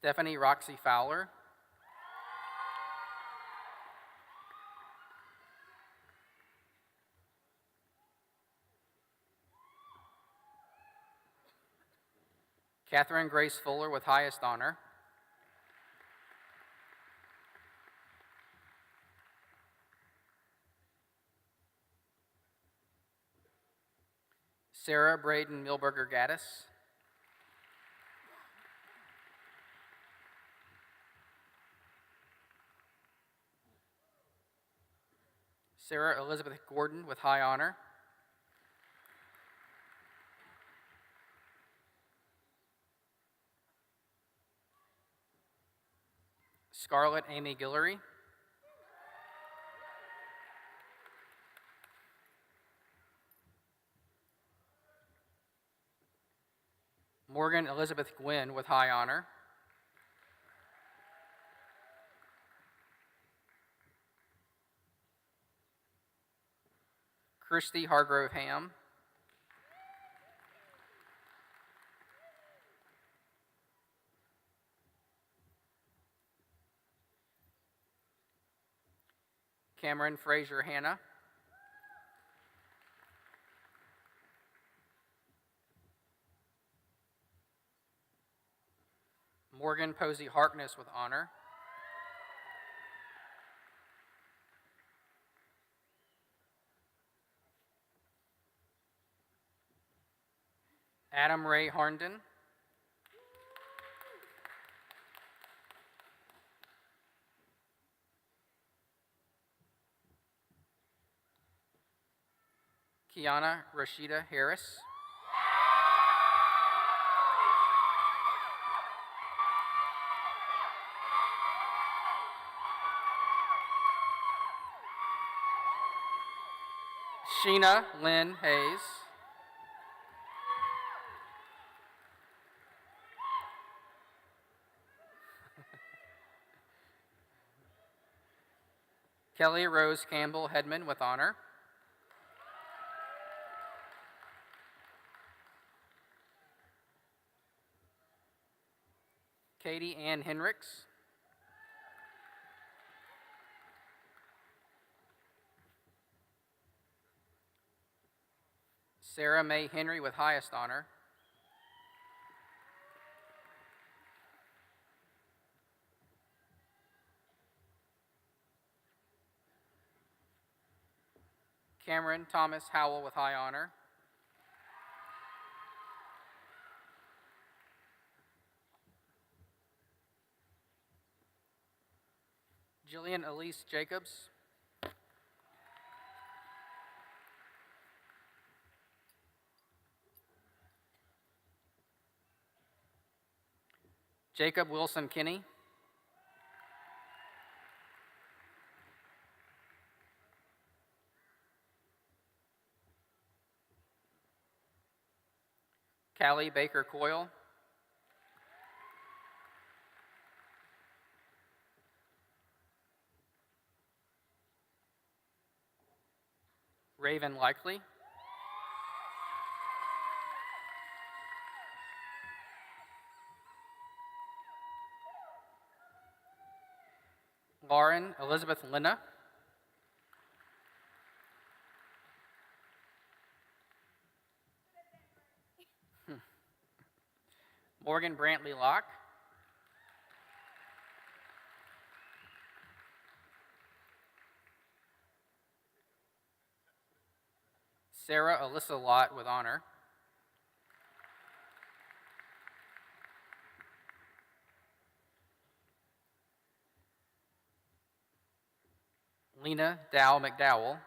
Speaker 1: Stephanie Roxy Fowler, Catherine Grace Fuller with highest honor, Sarah Braden Milberger Gaddis, Sarah Elizabeth Gordon with high honor, Scarlett Amy Guillory, Morgan Elizabeth Gwynn with high honor, Christy Hargrove Ham, Cameron Frazier Hannah, Morgan Posey Harkness with honor, Adam Ray Harnden, Kiana Rashida Harris, Sheena Lynn Hayes, Kelly Rose Campbell Hedman with honor, Katie Ann Henricks, Sarah Mae Henry with highest honor, Cameron Thomas Howell with high honor, Jillian Elise Jacobs, Jacob Wilson Kinney, Callie Baker Coyle, Raven Likely, Lauren Elizabeth Linna, Morgan Brantley Locke, Sarah Alyssa Lott with honor, Lena Dow McDowell,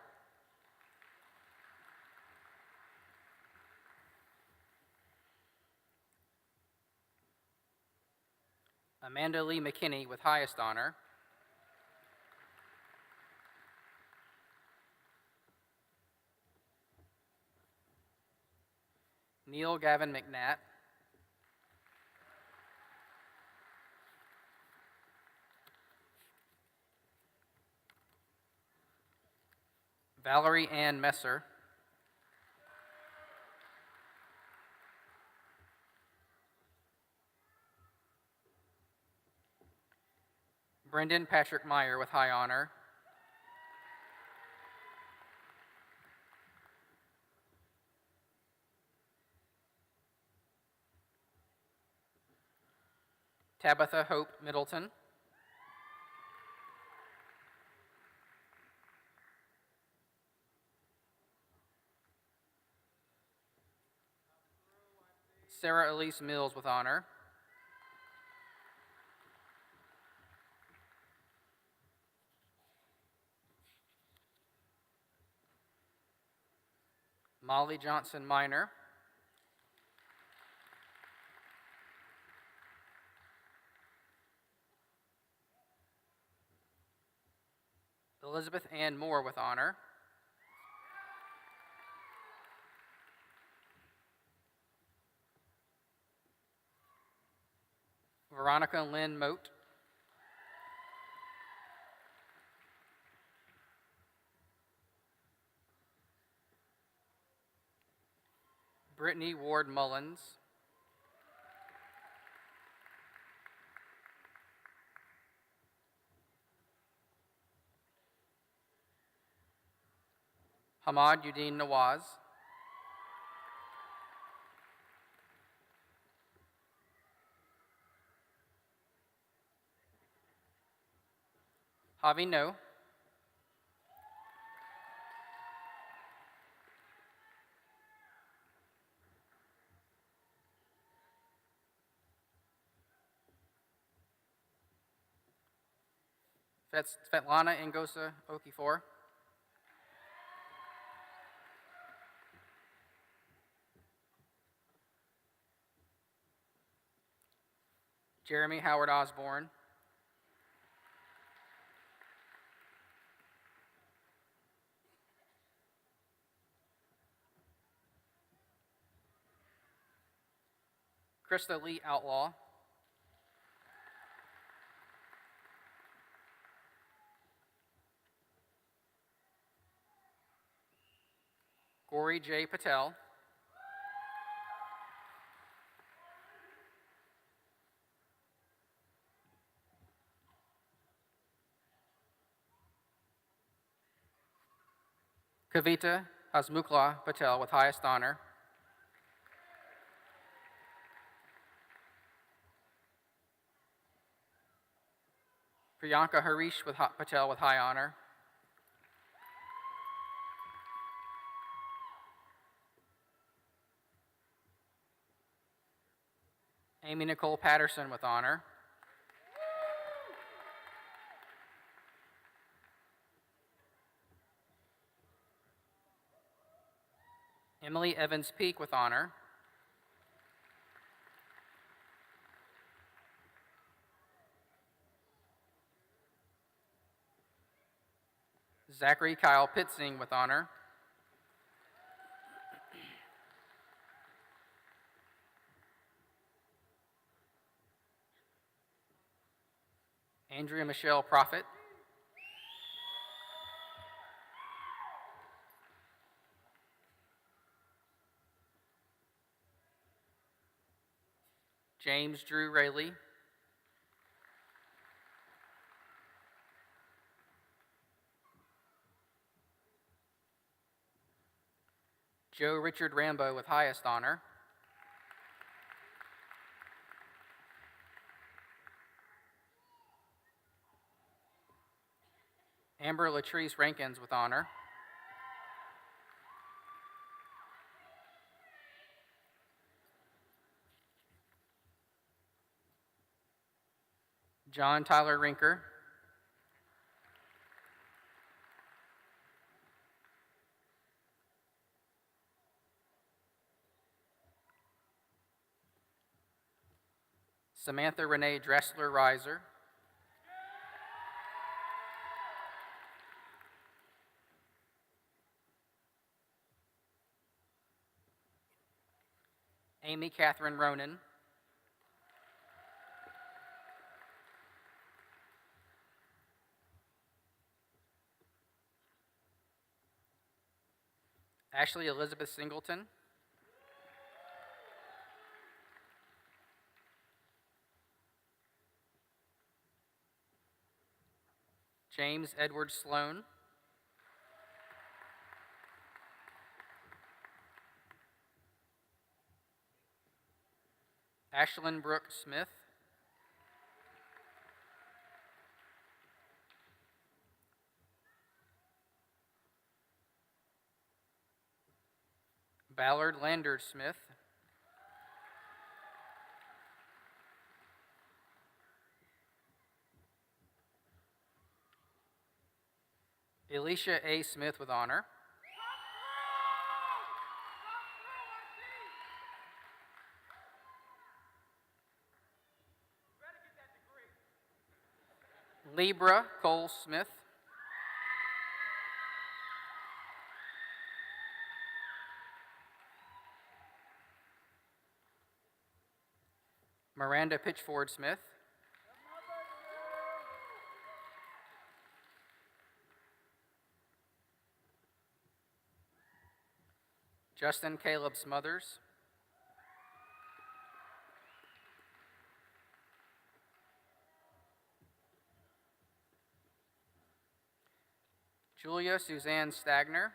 Speaker 1: Amanda Lee McKinney with highest honor, Neil Gavin McNatt, Valerie Ann Messer, Brendan Patrick Meyer with high honor, Tabitha Hope Middleton, Sarah Elise Mills with honor, Molly Johnson Minor, Elizabeth Ann Moore with honor, Veronica Lynn Moat, Brittany Ward Mullins, Hamad Udin Nawaz, Javi No, Svetlana Ngosa Okafor, Jeremy Howard Osborne, Krista Lee Outlaw, Gauri J. Patel, Kavita Hasmukla Patel with highest honor, Priyanka Harish with Patel with high honor, Amy Nicole Patterson with honor, Emily Evans Peak with honor, Zachary Kyle Pitzing with honor, Andrea Michelle Prophet, James Drew Rayleigh, Joe Richard Rambo with highest honor, Amber Latrice Rankins with honor. John Tyler Rinker. Samantha Renee Dressler Reiser. Amy Catherine Ronan. Ashley Elizabeth Singleton. James Edward Sloan. Ashlyn Brooke Smith. Ballard Landers Smith. Alicia A. Smith with honor. Libra Cole Smith. Miranda Pitchford Smith. Justin Caleb Smothers. Julia Suzanne Stagner.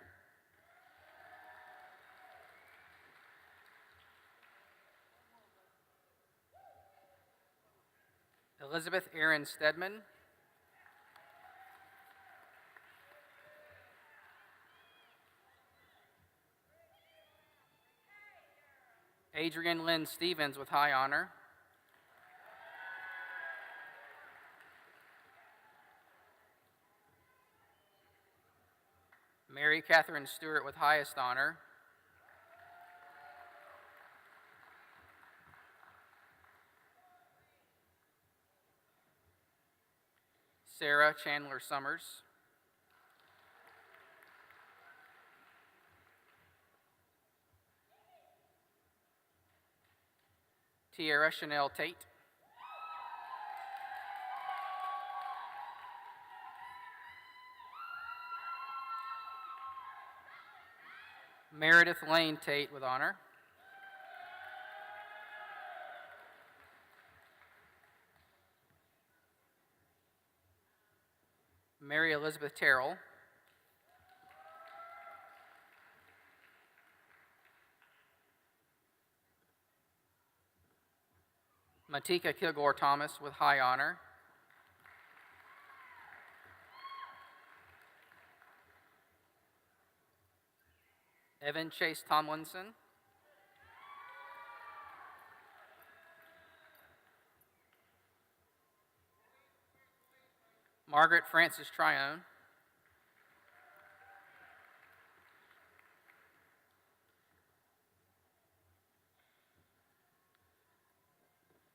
Speaker 1: Elizabeth Erin Stedman. Adrian Lynn Stevens with high honor. Mary Catherine Stewart with highest honor. Sarah Chandler Summers. Tierra Chanel Tate. Meredith Lane Tate with honor. Mary Elizabeth Terrell. Matika Kilgore Thomas with high honor. Evan Chase Tomlinson. Margaret Frances Tryon.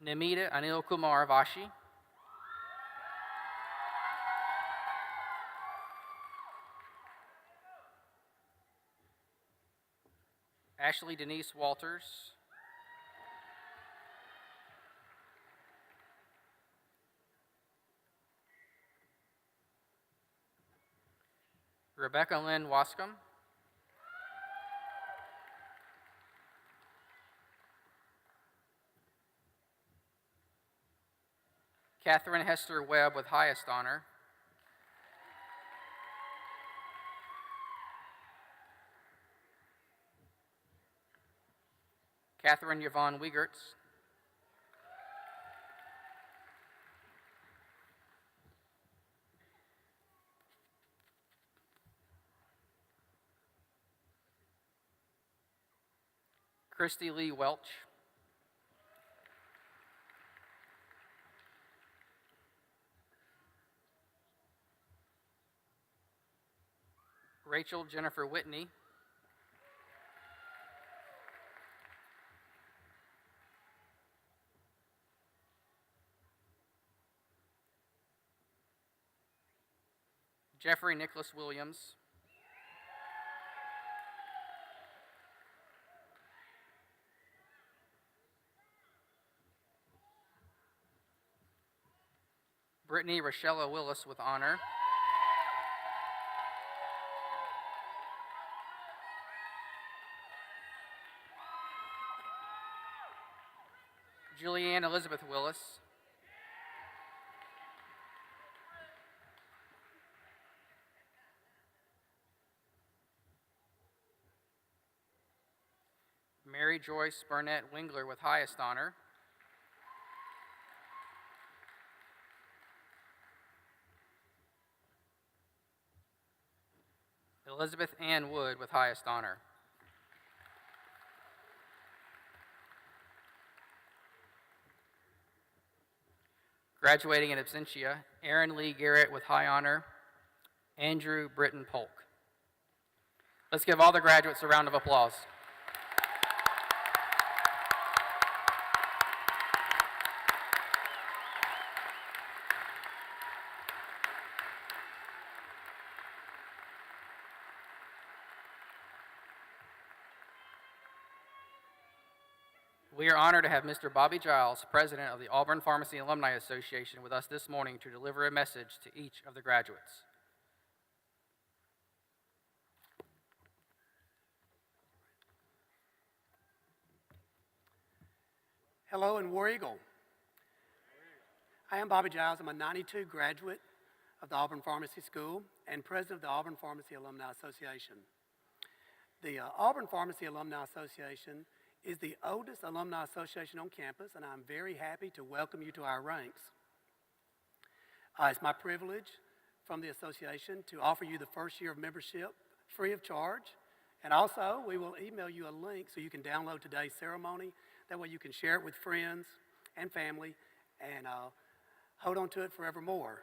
Speaker 1: Namita Anil Kumar Vashi. Ashley Denise Walters. Rebecca Lynn Wascom. Catherine Hester Webb with highest honor. Catherine Yvonne Wiegerts. Christy Lee Welch, Rachel Jennifer Whitney, Jeffrey Nicholas Williams, Brittany Rochella Willis with honor, Julianne Elizabeth Willis, Mary Joyce Burnett Wingler with highest honor, Elizabeth Ann Wood with highest honor. Graduating in absentia, Aaron Lee Garrett with high honor, Andrew Britton Polk. Let's give all the graduates a round of applause. We are honored to have Mr. Bobby Giles, President of the Auburn Pharmacy Alumni Association, with us this morning to deliver a message to each of the graduates.
Speaker 7: Hello and War Eagle. I am Bobby Giles. I'm a 92 graduate of the Auburn Pharmacy School and president of the Auburn Pharmacy Alumni Association. The Auburn Pharmacy Alumni Association is the oldest alumni association on campus, and I'm very happy to welcome you to our ranks. It's my privilege from the association to offer you the first year of membership free of charge, and also we will email you a link so you can download today's ceremony. That way you can share it with friends and family and hold on to it forevermore.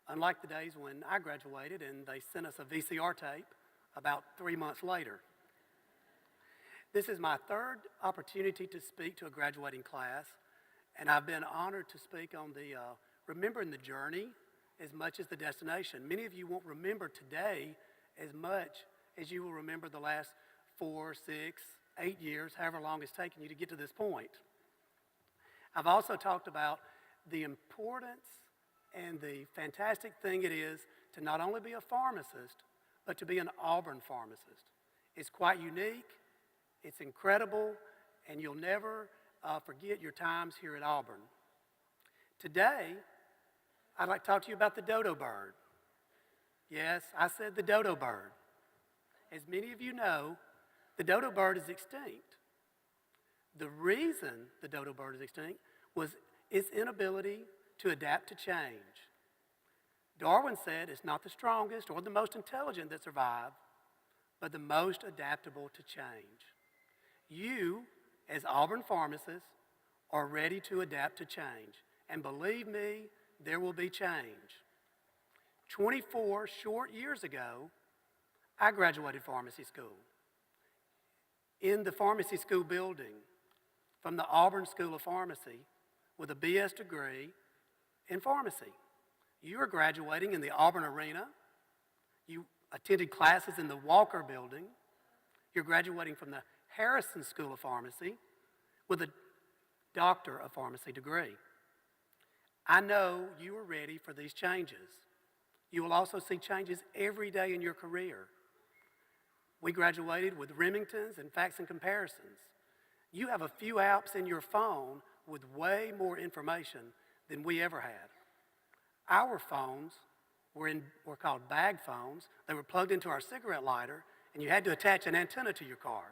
Speaker 7: Unlike the days when I graduated and they sent us a VCR tape about 3 months later. This is my third opportunity to speak to a graduating class, and I've been honored to speak on the remembering the journey as much as the destination. Many of you won't remember today as much as you will remember the last 4, 6, 8 years, however long it's taken you to get to this point. I've also talked about the importance and the fantastic thing it is to not only be a pharmacist, but to be an Auburn pharmacist. It's quite unique. It's incredible, and you'll never forget your times here at Auburn. Today, I'd like to talk to you about the dodo bird. Yes, I said the dodo bird. As many of you know, the dodo bird is extinct. The reason the dodo bird is extinct was its inability to adapt to change. Darwin said it's not the strongest or the most intelligent that survive, but the most adaptable to change. You, as Auburn pharmacists, are ready to adapt to change. And believe me, there will be change. 24 short years ago, I graduated pharmacy school. In the pharmacy school building from the Auburn School of Pharmacy with a BS degree in pharmacy. You are graduating in the Auburn Arena. You attended classes in the Walker Building. You're graduating from the Harrison School of Pharmacy with a Doctor of Pharmacy degree. I know you are ready for these changes. You will also see changes every day in your career. We graduated with Remingtons and facts and comparisons. You have a few apps in your phone with way more information than we ever had. Our phones were called bag phones. They were plugged into our cigarette lighter, and you had to attach an antenna to your car.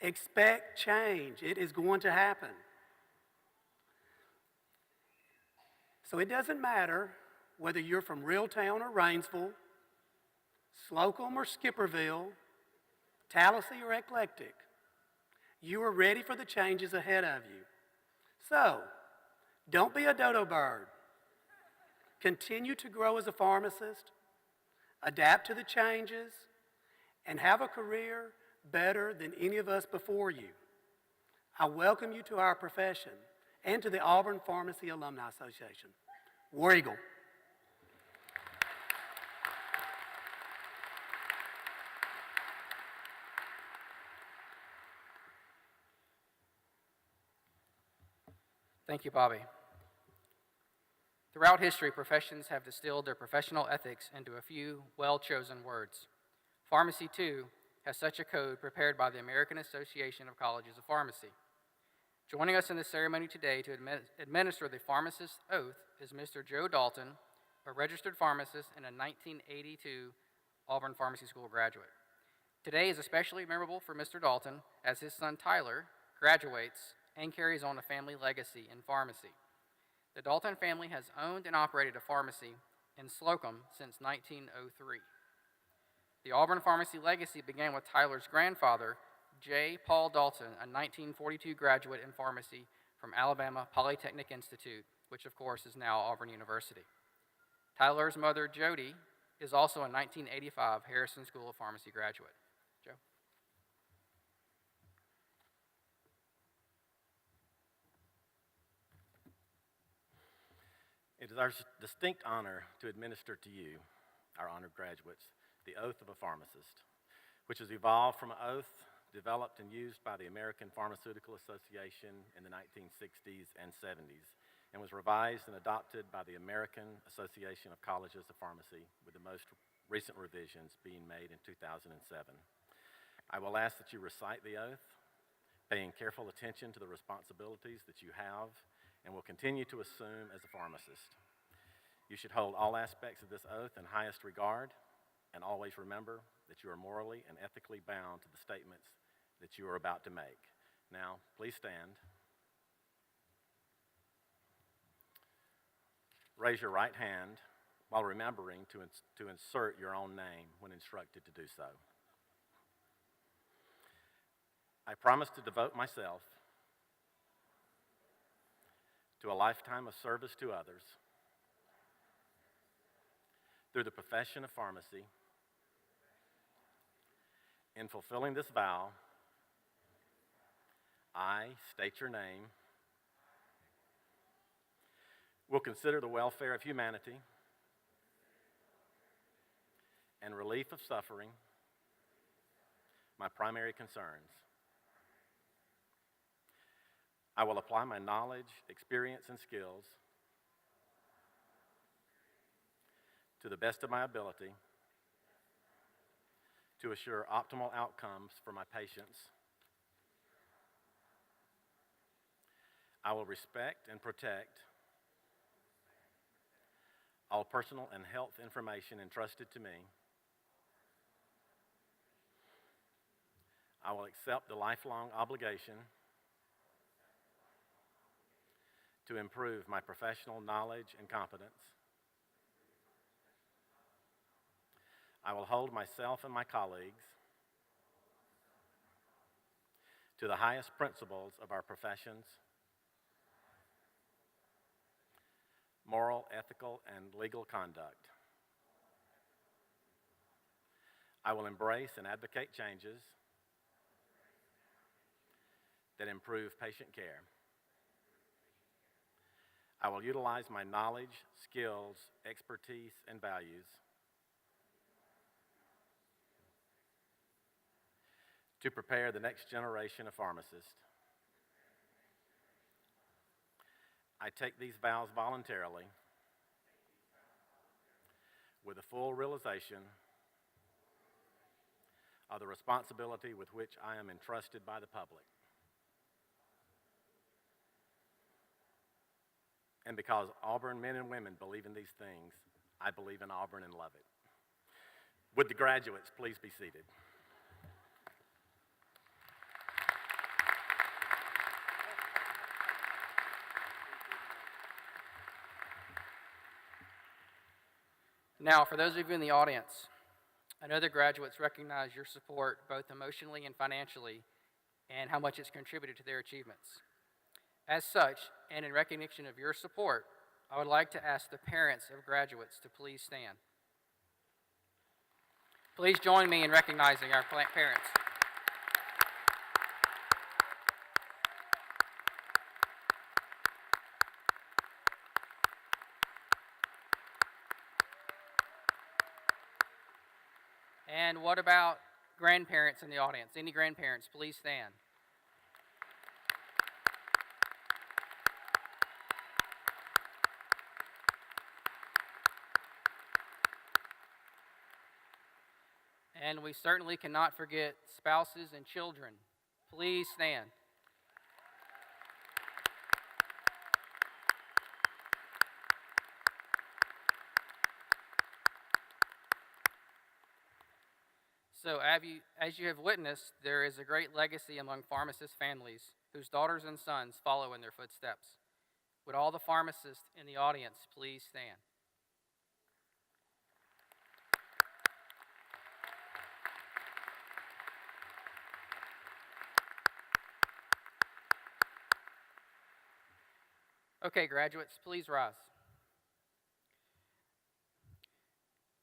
Speaker 7: Expect change. It is going to happen. So it doesn't matter whether you're from Reeltown or Rainsville, Slocum or Skipperville, Tallahassee or Eclectic. You are ready for the changes ahead of you. So, don't be a dodo bird. Continue to grow as a pharmacist, adapt to the changes, and have a career better than any of us before you. I welcome you to our profession and to the Auburn Pharmacy Alumni Association. War Eagle.
Speaker 1: Thank you, Bobby. Throughout history, professions have distilled their professional ethics into a few well-chosen words. Pharmacy, too, has such a code prepared by the American Association of Colleges of Pharmacy. Joining us in the ceremony today to administer the pharmacist's oath is Mr. Joe Dalton, a registered pharmacist and a 1982 Auburn Pharmacy School graduate. Today is especially memorable for Mr. Dalton as his son Tyler graduates and carries on a family legacy in pharmacy. The Dalton family has owned and operated a pharmacy in Slocum since 1903. The Auburn Pharmacy legacy began with Tyler's grandfather, J. Paul Dalton, a 1942 graduate in pharmacy from Alabama Polytechnic Institute, which of course is now Auburn University. Tyler's mother, Jody, is also a 1985 Harrison School of Pharmacy graduate. Joe?
Speaker 8: It is our distinct honor to administer to you, our honored graduates, the oath of a pharmacist, which has evolved from an oath developed and used by the American Pharmaceutical Association in the 1960s and 70s, and was revised and adopted by the American Association of Colleges of Pharmacy, with the most recent revisions being made in 2007. I will ask that you recite the oath, paying careful attention to the responsibilities that you have and will continue to assume as a pharmacist. You should hold all aspects of this oath in highest regard and always remember that you are morally and ethically bound to the statements that you are about to make. Now, please stand. Raise your right hand while remembering to insert your own name when instructed to do so. I promise to devote myself to a lifetime of service to others through the profession of pharmacy. In fulfilling this vow, I state your name, will consider the welfare of humanity and relief of suffering my primary concerns. I will apply my knowledge, experience, and skills to the best of my ability to assure optimal outcomes for my patients. I will respect and protect all personal and health information entrusted to me. I will accept the lifelong obligation to improve my professional knowledge and competence. I will hold myself and my colleagues to the highest principles of our professions, moral, ethical, and legal conduct. I will embrace and advocate changes that improve patient care. I will utilize my knowledge, skills, expertise, and values to prepare the next generation of pharmacists. I take these vows voluntarily with a full realization of the responsibility with which I am entrusted by the public. And because Auburn men and women believe in these things, I believe in Auburn and love it. Would the graduates please be seated?
Speaker 1: Now, for those of you in the audience, I know the graduates recognize your support both emotionally and financially and how much it's contributed to their achievements. As such, and in recognition of your support, I would like to ask the parents of graduates to please stand. Please join me in recognizing our parents. And what about grandparents in the audience? Any grandparents, please stand. And we certainly cannot forget spouses and children. Please stand. So, as you have witnessed, there is a great legacy among pharmacist families whose daughters and sons follow in their footsteps. Would all the pharmacists in the audience please stand? Okay, graduates, please rise.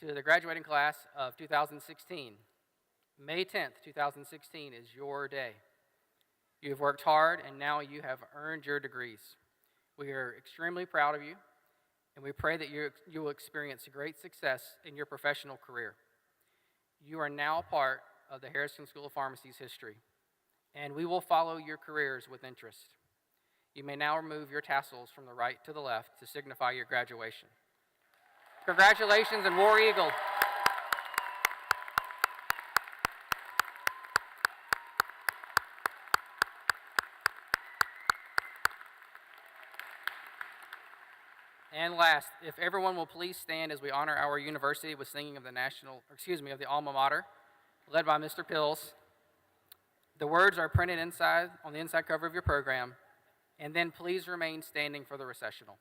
Speaker 1: To the graduating class of 2016, May 10th, 2016 is your day. You have worked hard and now you have earned your degrees. We are extremely proud of you, and we pray that you will experience great success in your professional career. You are now part of the Harrison School of Pharmacy's history, and we will follow your careers with interest. You may now remove your tassels from the right to the left to signify your graduation. Congratulations, and War Eagle. And last, if everyone will please stand as we honor our university with singing of the alma mater, led by Mr. Pills. The words are printed on the inside cover of your program, and then please remain standing for the recessional.